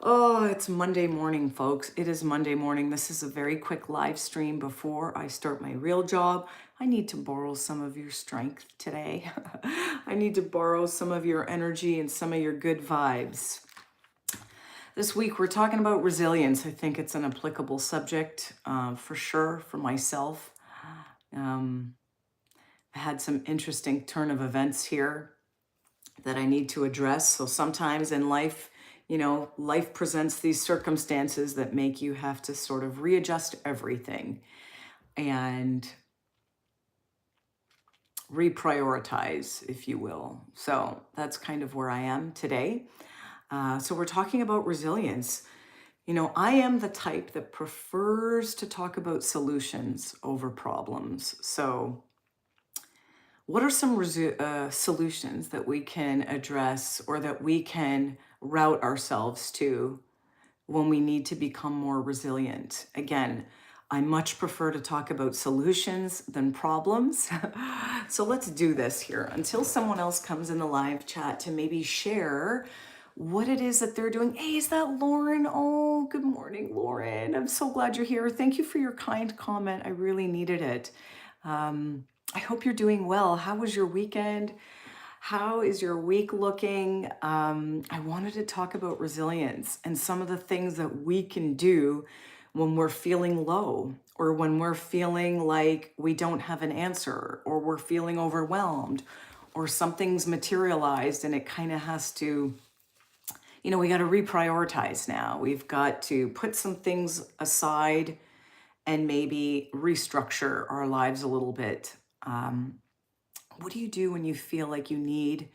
Oh, it's Monday morning, folks. It is Monday morning. This is a very quick live stream before I start my real job. I need to borrow some of your strength today. I need to borrow some of your energy and some of your good vibes. This week, we're talking about resilience. I think it's an applicable subject for sure for myself. Um, I had some interesting turn of events here that I need to address. So sometimes in life, life presents these circumstances that make you have to sort of readjust everything and reprioritize, if you will. So that's kind of where I am today. So we're talking about resilience. I am the type that prefers to talk about solutions over problems. So what are some solutions that we can address or that we can route ourselves to when we need to become more resilient? Again, I much prefer to talk about solutions than problems. So let's do this here until someone else comes in the live chat to maybe share what it is that they're doing. Hey, is that Lauren? Oh, good morning, Lauren. I'm so glad you're here. Thank you for your kind comment. I really needed it. I hope you're doing well. How was your weekend? How is your week looking? I wanted to talk about resilience and some of the things that we can do when we're feeling low or when we're feeling like we don't have an answer or we're feeling overwhelmed or something's materialized and it kind of has to, we got to reprioritize now. We've got to put some things aside and maybe restructure our lives a little bit. What do you do when you feel like you need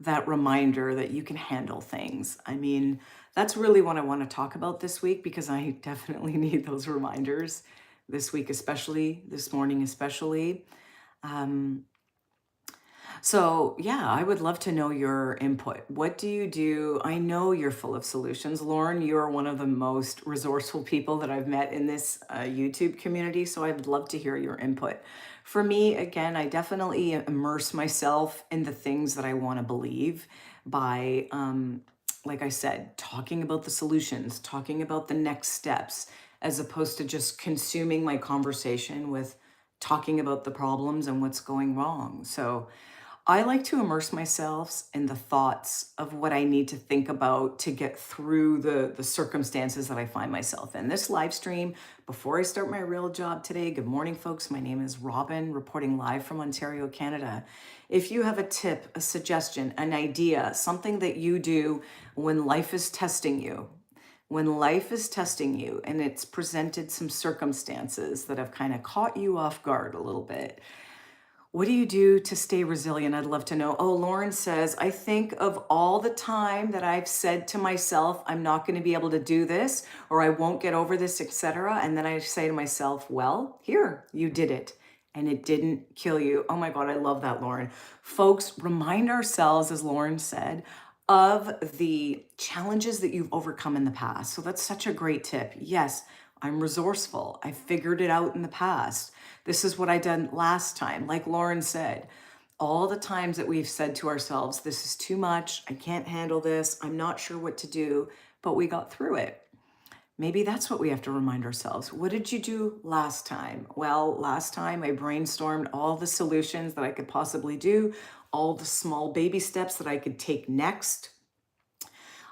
that reminder that you can handle things? I mean, that's really what I want to talk about this week because I definitely need those reminders this week, especially this morning, especially. Um, so, yeah, I would love to know your input. What do you do? I know you're full of solutions. Lauren, you're one of the most resourceful people that I've met in this YouTube community. So, I'd love to hear your input. For me, again, I definitely immerse myself in the things that I want to believe by, like I said, talking about the solutions, talking about the next steps, as opposed to just consuming my conversation with talking about the problems and what's going wrong. So, I like to immerse myself in the thoughts of what I need to think about to get through the circumstances that I find myself in. This live stream, before I start my real job today, good morning, folks. My name is Robin, reporting live from Ontario, Canada. If you have a tip, a suggestion, an idea, something that you do when life is testing you, and it's presented some circumstances that have kind of caught you off guard a little bit, what do you do to stay resilient? I'd love to know. Oh, Lauren says, I think of all the time that I've said to myself, I'm not going to be able to do this, or I won't get over this, etc. And then I say to myself, well, here, you did it. And it didn't kill you. Oh my God, I love that, Lauren. Folks, remind ourselves, as Lauren said, of the challenges that you've overcome in the past. So that's such a great tip. Yes, I'm resourceful. I figured it out in the past. This is what I did last time. Like Lauren said, all the times that we've said to ourselves, this is too much. I can't handle this. I'm not sure what to do, but we got through it. Maybe that's what we have to remind ourselves. What did you do last time? Well, last time I brainstormed all the solutions that I could possibly do, all the small baby steps that I could take next.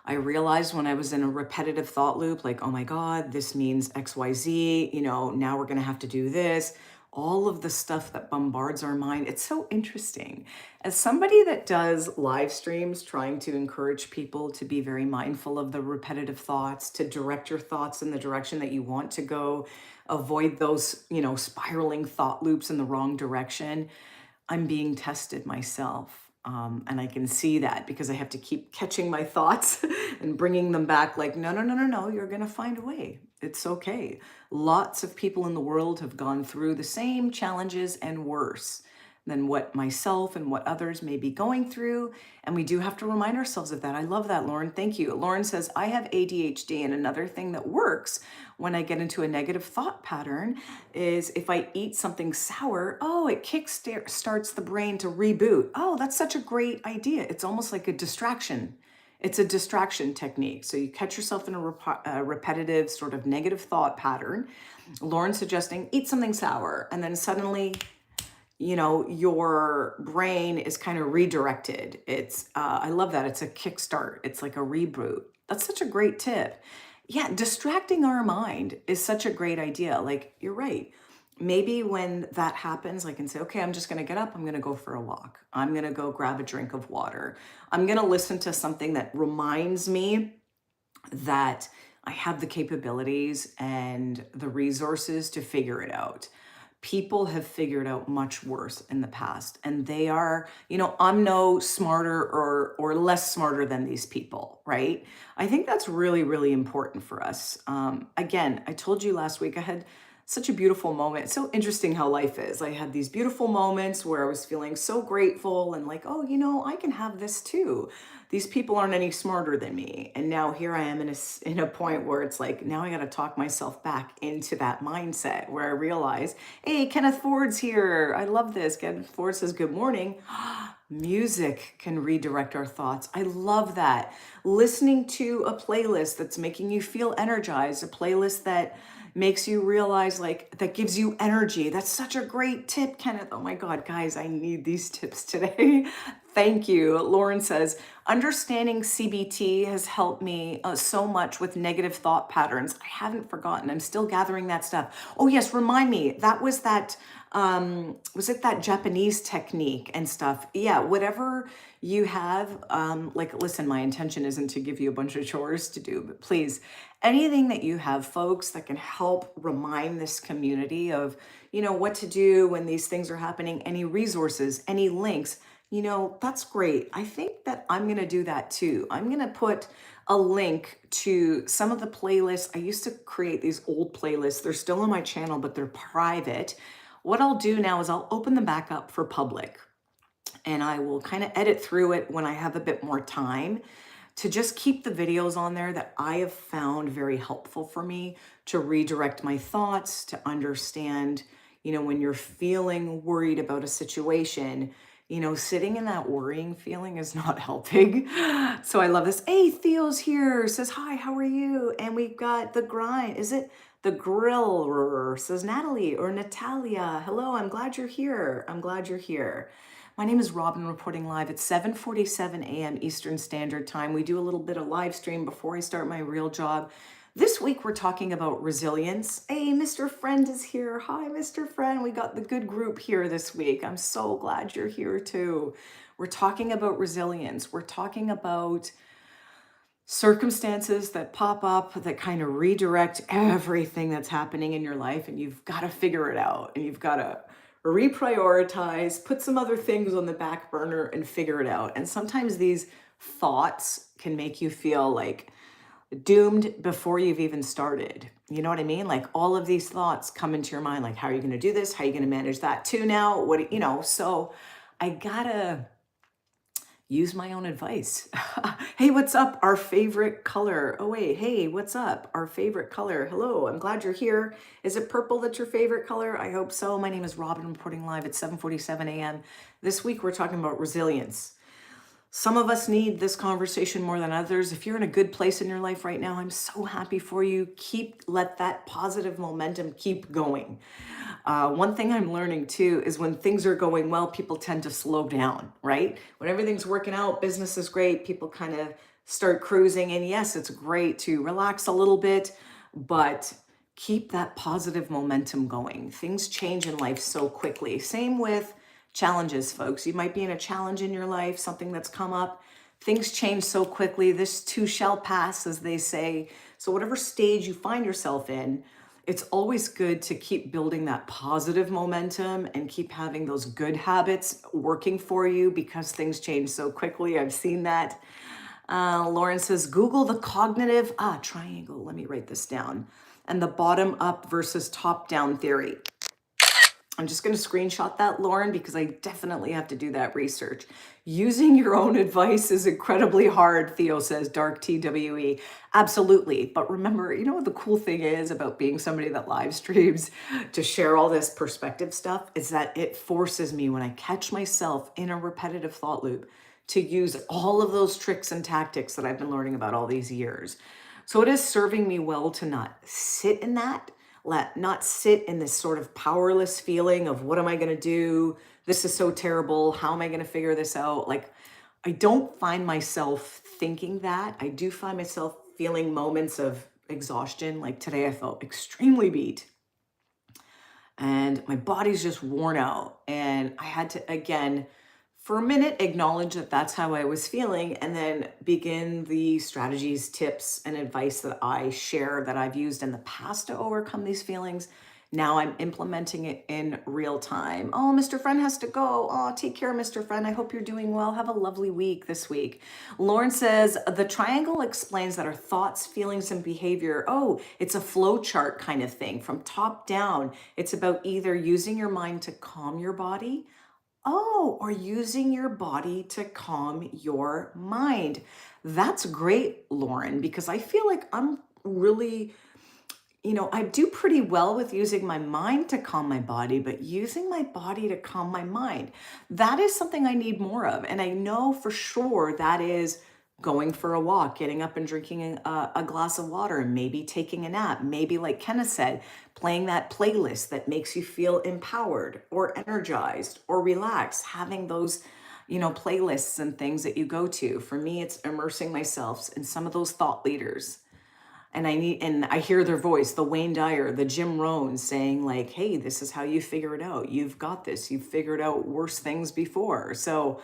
I realized when I was in a repetitive thought loop, like, oh my God, this means XYZ, now we're going to have to do this. All of the stuff that bombards our mind. It's so interesting. As somebody that does live streams, trying to encourage people to be very mindful of the repetitive thoughts, to direct your thoughts in the direction that you want to go, avoid those, spiraling thought loops in the wrong direction. I'm being tested myself. And I can see that because I have to keep catching my thoughts and bringing them back like, no, no, no, no, no, you're going to find a way. It's okay. Lots of people in the world have gone through the same challenges and worse than what myself and what others may be going through. And we do have to remind ourselves of that. I love that, Lauren. Thank you. Lauren says, I have ADHD, and another thing that works when I get into a negative thought pattern is if I eat something sour, oh, it starts the brain to reboot. Oh, that's such a great idea. It's almost like a distraction. It's a distraction technique. So you catch yourself in a repetitive sort of negative thought pattern. Lauren's suggesting eat something sour, and then suddenly, your brain is kind of redirected. I love that. It's a kickstart. It's like a reboot. That's such a great tip. Yeah, distracting our mind is such a great idea. Like, you're right. Maybe when that happens, I can say, okay, I'm just going to get up. I'm going to go for a walk. I'm going to go grab a drink of water. I'm going to listen to something that reminds me that I have the capabilities and the resources to figure it out. People have figured out much worse in the past, and they are, I'm no smarter or less smarter than these people, right? I think that's really, really important for us. Again, I told you last week I had such a beautiful moment. It's so interesting how life is. I had these beautiful moments where I was feeling so grateful and like, oh, I can have this too. These people aren't any smarter than me. And now here I am in a point where it's like, now I got to talk myself back into that mindset where I realize, hey, Kenneth Ford's here. I love this. Kenneth Ford says, good morning. Music can redirect our thoughts. I love that. Listening to a playlist that's making you feel energized, a playlist that makes you realize, like, that gives you energy. That's such a great tip, Kenneth. Oh my God, guys, I need these tips today. Thank you. Lauren says, understanding CBT has helped me so much with negative thought patterns. I haven't forgotten. I'm still gathering that stuff. Oh yes, remind me. That was that, was it that Japanese technique and stuff? Yeah, whatever you have, like, listen, my intention isn't to give you a bunch of chores to do, but please, anything that you have, folks, that can help remind this community of, what to do when these things are happening, any resources, any links, that's great. I think that I'm going to do that too. I'm going to put a link to some of the playlists. I used to create these old playlists. They're still on my channel, but they're private. What I'll do now is I'll open them back up for public, and I will kind of edit through it when I have a bit more time to just keep the videos on there that I have found very helpful for me to redirect my thoughts, to understand, when you're feeling worried about a situation, sitting in that worrying feeling is not helping. So I love this. Hey, Theo's here, says, hi, how are you? And we've got the grind. Is it the grill? Says Natalie or Natalia. Hello, I'm glad you're here. I'm glad you're here. My name is Robin, reporting live at 7:47 a.m. Eastern Standard Time. We do a little bit of live stream before I start my real job. This week, we're talking about resilience. Hey, Mr. Friend is here. Hi, Mr. Friend. We got the good group here this week. I'm so glad you're here too. We're talking about resilience. We're talking about circumstances that pop up that kind of redirect everything that's happening in your life, and you've got to figure it out, and you've got to reprioritize, put some other things on the back burner and figure it out. And sometimes these thoughts can make you feel like doomed before you've even started. You know what I mean? Like, all of these thoughts come into your mind, like, how are you going to do this? How are you going to manage that too now? So I gotta use my own advice. Hey, what's up? Our favorite color. Oh, wait. Hey, what's up? Our favorite color. Hello. I'm glad you're here. Is it purple that's your favorite color? I hope so. My name is Robin, reporting live at 7:47 a.m. This week, we're talking about resilience. Some of us need this conversation more than others. If you're in a good place in your life right now, I'm so happy for you. Let that positive momentum keep going. One thing I'm learning too is when things are going well, people tend to slow down, right? When everything's working out, business is great, people kind of start cruising. And yes, it's great to relax a little bit, but keep that positive momentum going. Things change in life so quickly. Same with challenges, folks. You might be in a challenge in your life, something that's come up. Things change so quickly. This too shall pass, as they say. So whatever stage you find yourself in, it's always good to keep building that positive momentum and keep having those good habits working for you, because things change so quickly. I've seen that. Lauren says, Google the cognitive triangle. Let me write this down. And the bottom up versus top down theory. I'm just going to screenshot that, Lauren, because I definitely have to do that research. Using your own advice is incredibly hard, Theo says, Dark TWE. Absolutely. But remember, what the cool thing is about being somebody that live streams to share all this perspective stuff is that it forces me, when I catch myself in a repetitive thought loop, to use all of those tricks and tactics that I've been learning about all these years. So it is serving me well to not sit in that, not sit in this sort of powerless feeling of what am I going to do? This is so terrible. How am I going to figure this out? Like, I don't find myself thinking that. I do find myself feeling moments of exhaustion. Like today, I felt extremely beat and my body's just worn out. And I had to, again, for a minute, acknowledge that that's how I was feeling, and then begin the strategies, tips, and advice that I share that I've used in the past to overcome these feelings. Now I'm implementing it in real time. Oh, Mr. Friend has to go. Oh, take care, Mr. Friend. I hope you're doing well. Have a lovely week this week. Lauren says the triangle explains that our thoughts, feelings, and behavior, oh, it's a flow chart kind of thing from top down. It's about either using your mind to calm your body, oh, or using your body to calm your mind. That's great, Lauren, because I feel like I'm really, I do pretty well with using my mind to calm my body, but using my body to calm my mind, that is something I need more of. And I know for sure that is going for a walk, getting up and drinking a glass of water, and maybe taking a nap. Maybe, like Kenneth said, playing that playlist that makes you feel empowered or energized or relaxed, having those playlists and things that you go to. For me, it's immersing myself in some of those thought leaders, and I hear their voice, the Wayne Dyer, the Jim Rohn, saying like, hey, this is how you figure it out. You've got this. You've figured out worse things before. So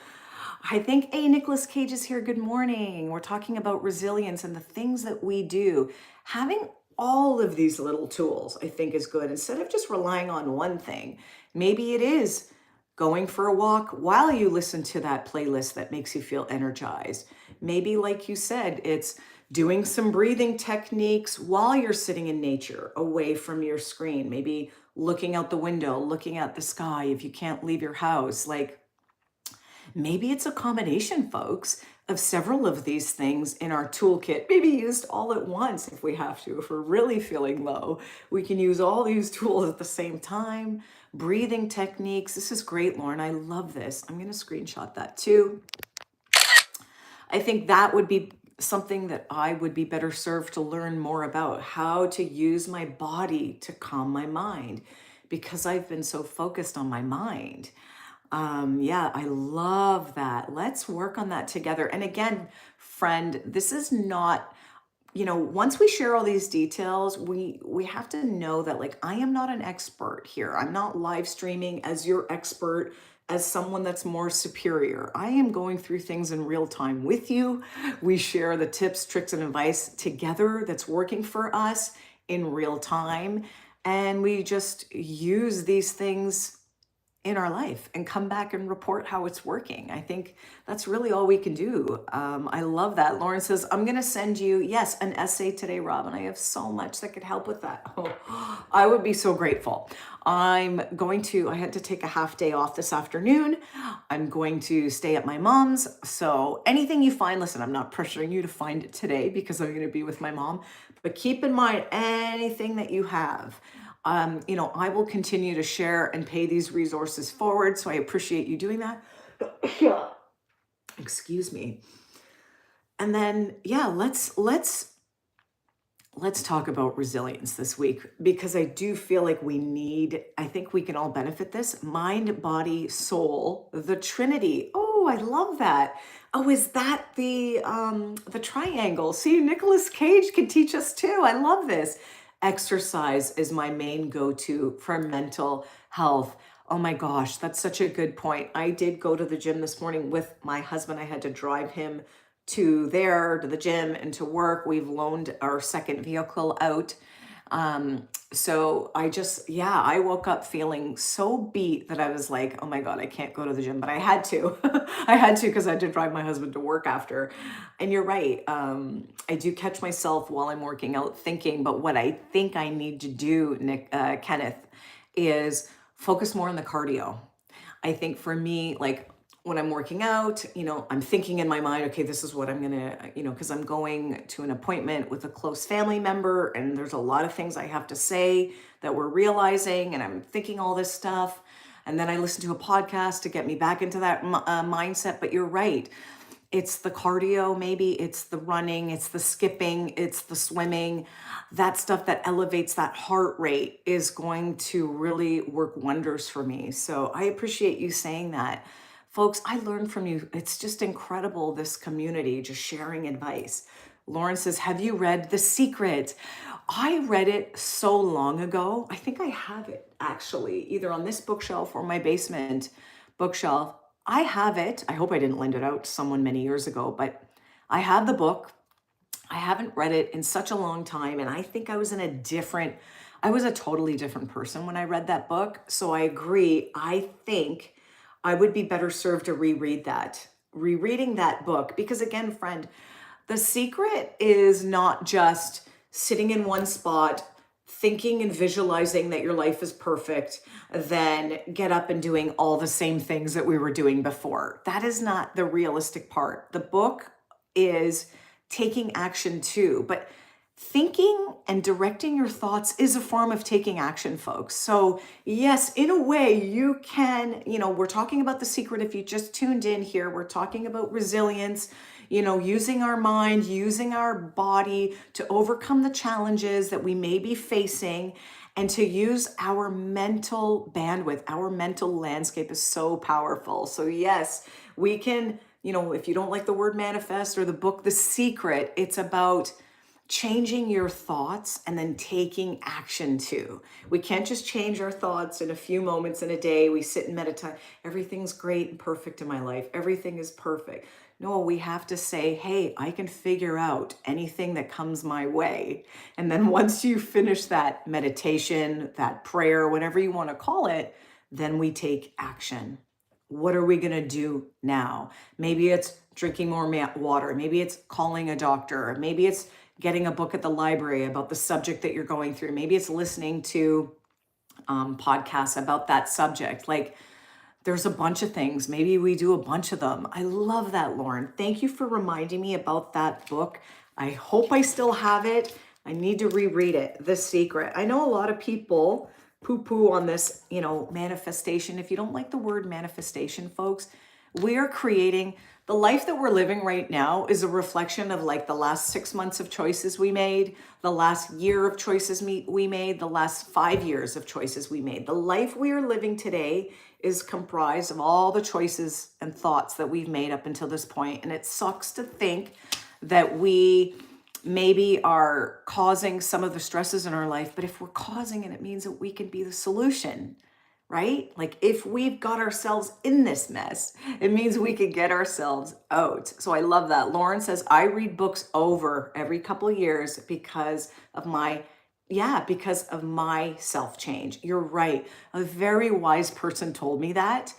I think, hey, Nicolas Cage is here. Good morning. We're talking about resilience and the things that we do. Having all of these little tools, I think, is good. Instead of just relying on one thing, maybe it is going for a walk while you listen to that playlist that makes you feel energized. Maybe, like you said, it's doing some breathing techniques while you're sitting in nature, away from your screen. Maybe looking out the window, looking at the sky if you can't leave your house. Like, maybe it's a combination, folks, of several of these things in our toolkit, maybe used all at once if we have to. If we're really feeling low, we can use all these tools at the same time. Breathing techniques. This is great, Lauren. I love this. I'm going to screenshot that too. I think that would be something that I would be better served to learn more about, how to use my body to calm my mind, because I've been so focused on my mind. Yeah, I love that. Let's work on that together. And again, friend, this is not, once we share all these details, we have to know that, like, I am not an expert here. I'm not live streaming as your expert, as someone that's more superior. I am going through things in real time with you. We share the tips, tricks, and advice together that's working for us in real time. And we just use these things in our life and come back and report how it's working. I think that's really all we can do. I love that. Lauren says, I'm going to send you, yes, an essay today, Robin. I have so much that could help with that. Oh, I would be so grateful. I had to take a half day off this afternoon. I'm going to stay at my mom's. So anything you find, listen, I'm not pressuring you to find it today because I'm going to be with my mom, but keep in mind anything that you have. I will continue to share and pay these resources forward. So I appreciate you doing that. Excuse me. And then, yeah, let's talk about resilience this week, because I do feel like I think we can all benefit this. Mind, body, soul, the Trinity. Oh, I love that. Oh, is that the triangle? See, Nicolas Cage can teach us too. I love this. Exercise is my main go-to for mental health. Oh my gosh, that's such a good point. I did go to the gym this morning with my husband. I had to drive him to the gym and to work. We've loaned our second vehicle out. So I woke up feeling so beat that I was like, oh my God, I can't go to the gym, but I had to. I had to, because I had to drive my husband to work after. And you're right. I do catch myself while I'm working out thinking, but what I think I need to do, Kenneth, is focus more on the cardio. I think for me, like, when I'm working out, I'm thinking in my mind, okay, this is what I'm gonna, because I'm going to an appointment with a close family member, and there's a lot of things I have to say that we're realizing, and I'm thinking all this stuff. And then I listen to a podcast to get me back into that mindset. But you're right. It's the cardio, maybe it's the running, it's the skipping, it's the swimming. That stuff that elevates that heart rate is going to really work wonders for me. So I appreciate you saying that. Folks, I learned from you. It's just incredible, this community just sharing advice. Lauren says, have you read The Secret? I read it so long ago. I think I have it actually, either on this bookshelf or my basement bookshelf. I have it. I hope I didn't lend it out to someone many years ago, but I have the book. I haven't read it in such a long time. And I think I was a totally different person when I read that book. So I agree. I think I would be better served to rereading that book. Because again, friend, The Secret is not just sitting in one spot, thinking and visualizing that your life is perfect, then get up and doing all the same things that we were doing before. That is not the realistic part. The book is taking action too, but thinking and directing your thoughts is a form of taking action, folks. So yes, in a way you can, we're talking about The Secret. If you just tuned in here, we're talking about resilience, using our mind, using our body to overcome the challenges that we may be facing, and to use our mental bandwidth. Our mental landscape is so powerful. So yes, we can, if you don't like the word manifest or the book The Secret, it's about changing your thoughts and then taking action too. We can't just change our thoughts in a few moments in a day. We sit and meditate. Everything's great and perfect in my life. Everything is perfect. No, we have to say, hey, I can figure out anything that comes my way. And then once you finish that meditation, that prayer, whatever you want to call it, then we take action. What are we going to do now? Maybe it's drinking more water. Maybe it's calling a doctor. Maybe it's getting a book at the library about the subject that you're going through. Maybe it's listening to podcasts about that subject. Like, there's a bunch of things. Maybe we do a bunch of them. I love that, Lauren. Thank you for reminding me about that book. I hope I still have it. I need to reread it, The Secret. I know a lot of people poo-poo on this, manifestation. If you don't like the word manifestation, folks, we are creating the life that we're living right now is a reflection of like the last 6 months of choices we made, the last year of choices we made, the last 5 years of choices we made. The life we are living today is comprised of all the choices and thoughts that we've made up until this point. And it sucks to think that we maybe are causing some of the stresses in our life, but if we're causing it, it means that we can be the solution. Right? Like if we've got ourselves in this mess, it means we can get ourselves out. So I love that. Lauren says, I read books over every couple of years because of my self-change. You're right. A very wise person told me that.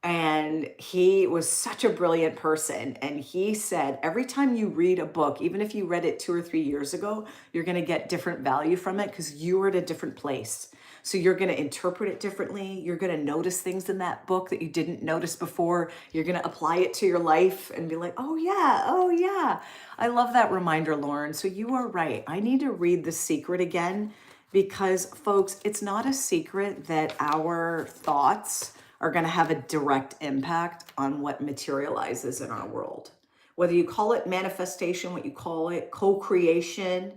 And he was such a brilliant person. And he said, every time you read a book, even if you read it 2 or 3 years ago, you're going to get different value from it because you were at a different place. So you're going to interpret it differently. You're going to notice things in that book that you didn't notice before. You're going to apply it to your life and be like, oh yeah. I love that reminder, Lauren. So you are right. I need to read The Secret again because, folks, it's not a secret that our thoughts are going to have a direct impact on what materializes in our world. Whether you call it manifestation, what you call it co-creation,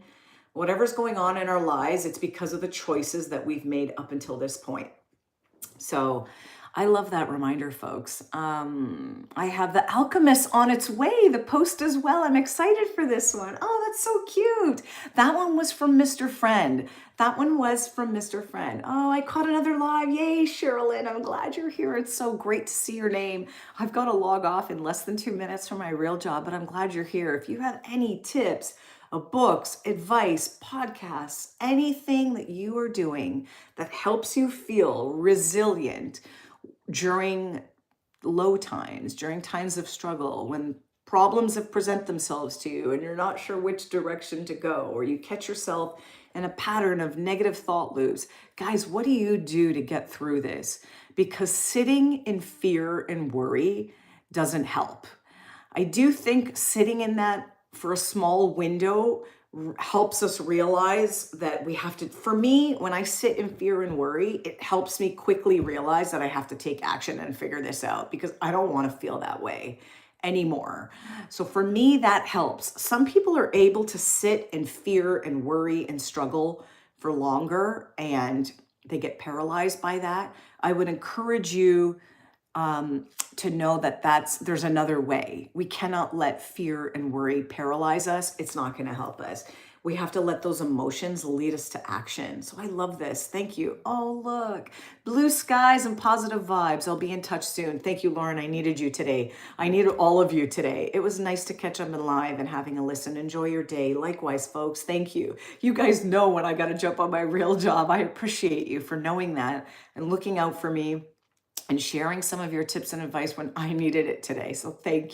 whatever's going on in our lives, it's because of the choices that we've made up until this point. So I love that reminder, folks. I have The Alchemist on its way, the post as well. I'm excited for this one. Oh, that's so cute. That one was from Mr. Friend. Oh, I caught another live. Yay, Sherilyn. I'm glad you're here. It's so great to see your name. I've got to log off in less than 2 minutes from my real job, but I'm glad you're here. If you have any tips, books, advice, podcasts, anything that you are doing that helps you feel resilient during low times, during times of struggle, when problems have present themselves to you and you're not sure which direction to go, or you catch yourself in a pattern of negative thought loops. Guys, what do you do to get through this? Because sitting in fear and worry doesn't help. I do think sitting in that for a small window helps us realize that we have to, for me, when I sit in fear and worry, it helps me quickly realize that I have to take action and figure this out because I don't want to feel that way anymore. So for me, that helps. Some people are able to sit in fear and worry and struggle for longer and they get paralyzed by that. I would encourage you to know that there's another way. We cannot let fear and worry paralyze us. It's not going to help us. We have to let those emotions lead us to action. So I love this. Thank you. Oh, look, blue skies and positive vibes. I'll be in touch soon. Thank you, Lauren. I needed you today. I needed all of you today. It was nice to catch up in live and having a listen. Enjoy your day. Likewise, folks. Thank you. You guys know when I got to jump on my real job. I appreciate you for knowing that and looking out for me and sharing some of your tips and advice when I needed it today. So thank you.